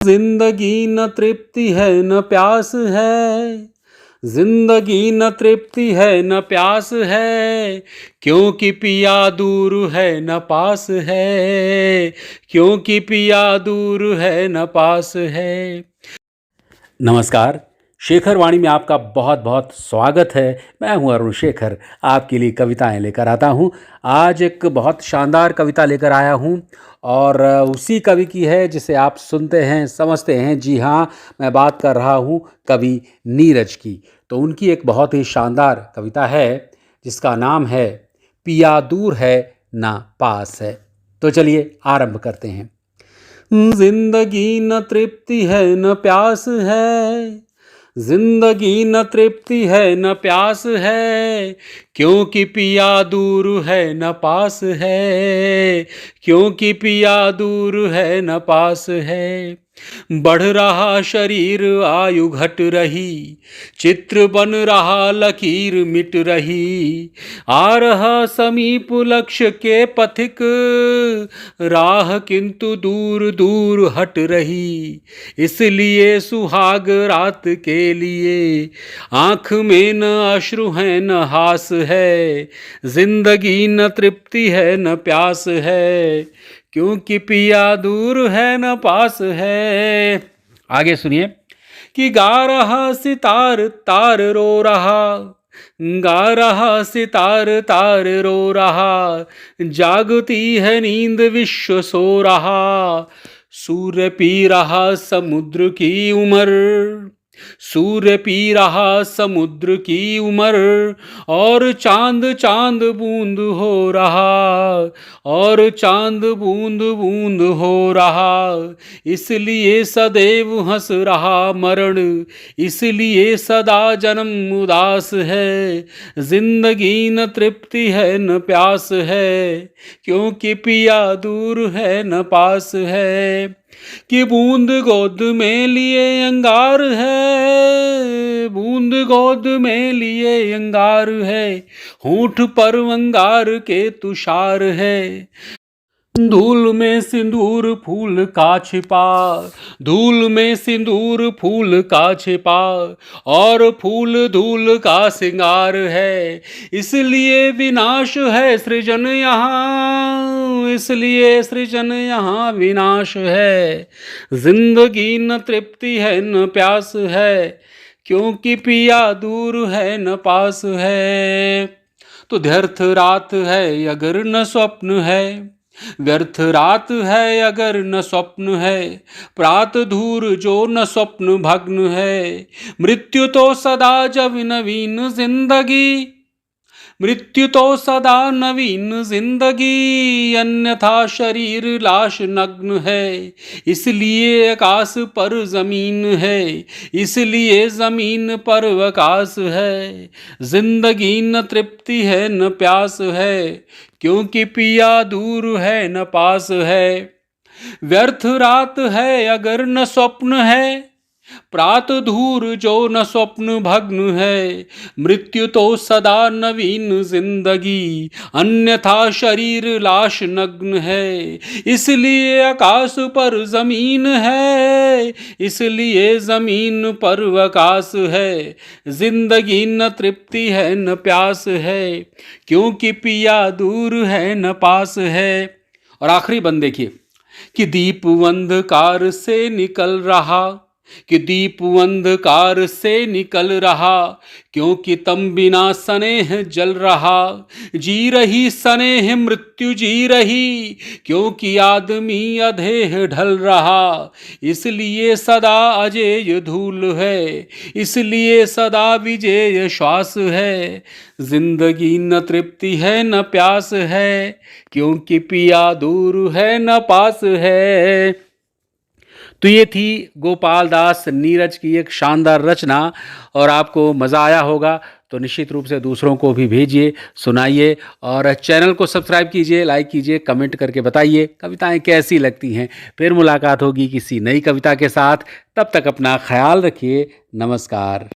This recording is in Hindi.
जिंदगी न तृप्ति है न प्यास है, जिंदगी न तृप्ति है न प्यास है, क्योंकि पिया दूर है न पास है, क्योंकि पिया दूर है न पास है। नमस्कार, शेखर वाणी में आपका बहुत बहुत स्वागत है। मैं हूं अरुण शेखर, आपके लिए कविताएं लेकर आता हूं। आज एक बहुत शानदार कविता लेकर आया हूं और उसी कवि की है जिसे आप सुनते हैं, समझते हैं। जी हाँ, मैं बात कर रहा हूं कवि नीरज की। तो उनकी एक बहुत ही शानदार कविता है जिसका नाम है पिया दूर है ना पास है। तो चलिए आरंभ करते हैं। जिंदगी न तृप्ति है न प्यास है, जिंदगी न तृप्ति है न प्यास है, क्योंकि पिया दूर है न पास है, क्योंकि पिया दूर है न पास है। बढ़ रहा शरीर आयु घट रही, चित्र बन रहा लकीर मिट रही, आ रहा समीप लक्ष्य के पथिक, राह किंतु दूर दूर हट रही। इसलिए सुहाग रात के लिए आँख में न अश्रु है न हास है, जिंदगी न तृप्ति है न प्यास है, क्योंकि पिया दूर है न पास है। आगे सुनिए कि गा रहा सितार तार रो रहा, गा रहा सितार तार रो रहा, जागती है नींद विश्व सो रहा, सूर्य पी रहा समुद्र की उम्र, सूर्य पी रहा समुद्र की उम्र, और चांद चांद बूंद हो रहा, और चांद बूंद बूंद हो रहा। इसलिए सदैव हंस रहा मरण, इसलिए सदा जन्म उदास है, जिंदगी न तृप्ति है न प्यास है, क्योंकि पिया दूर है न पास है। कि बूंद गोद में लिए अंगार है, बूंद गोद में लिए अंगार है, होंठ पर अंगार के तुषार है, धूल में सिंदूर फूल का छिपा, धूल में सिंदूर फूल का छिपा, और फूल धूल का सिंगार है। इसलिए विनाश है सृजन यहाँ, इसलिए सृजन यहाँ विनाश है, जिंदगी न तृप्ति है न प्यास है, क्योंकि पिया दूर है न पास है। तो व्यर्थ रात है अगर न स्वप्न है, व्यर्थ रात है अगर न स्वप्न है, प्रात धूर जो न स्वप्न भग्न है, मृत्यु तो सदा जब नवीन जिंदगी, मृत्यु तो सदा नवीन जिंदगी, अन्यथा शरीर लाश नग्न है। इसलिए आकाश पर जमीन है, इसलिए जमीन पर आकाश है, जिंदगी न तृप्ति है न प्यास है, क्योंकि पिया दूर है न पास है। व्यर्थ रात है अगर न स्वप्न है, प्रात धूर जो न स्वप्न भग्न है, मृत्यु तो सदा नवीन जिंदगी, अन्यथा शरीर लाश नग्न है। इसलिए आकाश पर जमीन है, इसलिए जमीन पर आकाश है, जिंदगी न तृप्ति है न प्यास है, क्योंकि पिया दूर है न पास है। और आखिरी बंद देखिए कि दीप अंधकार से निकल रहा, कि दीप अंधकार से निकल रहा, क्योंकि तम बिना स्नेह जल रहा, जी रही स्नेह मृत्यु जी रही, क्योंकि आदमी अधेह ढल रहा। इसलिए सदा अजेय धूल है, इसलिए सदा विजय श्वास है, जिंदगी न तृप्ति है न प्यास है, क्योंकि पिया दूर है न पास है। तो ये थी गोपाल दास नीरज की एक शानदार रचना और आपको मज़ा आया होगा तो निश्चित रूप से दूसरों को भी भेजिए, सुनाइए और चैनल को सब्सक्राइब कीजिए, लाइक कीजिए, कमेंट करके बताइए कविताएं कैसी लगती हैं। फिर मुलाकात होगी किसी नई कविता के साथ, तब तक अपना ख्याल रखिए। नमस्कार।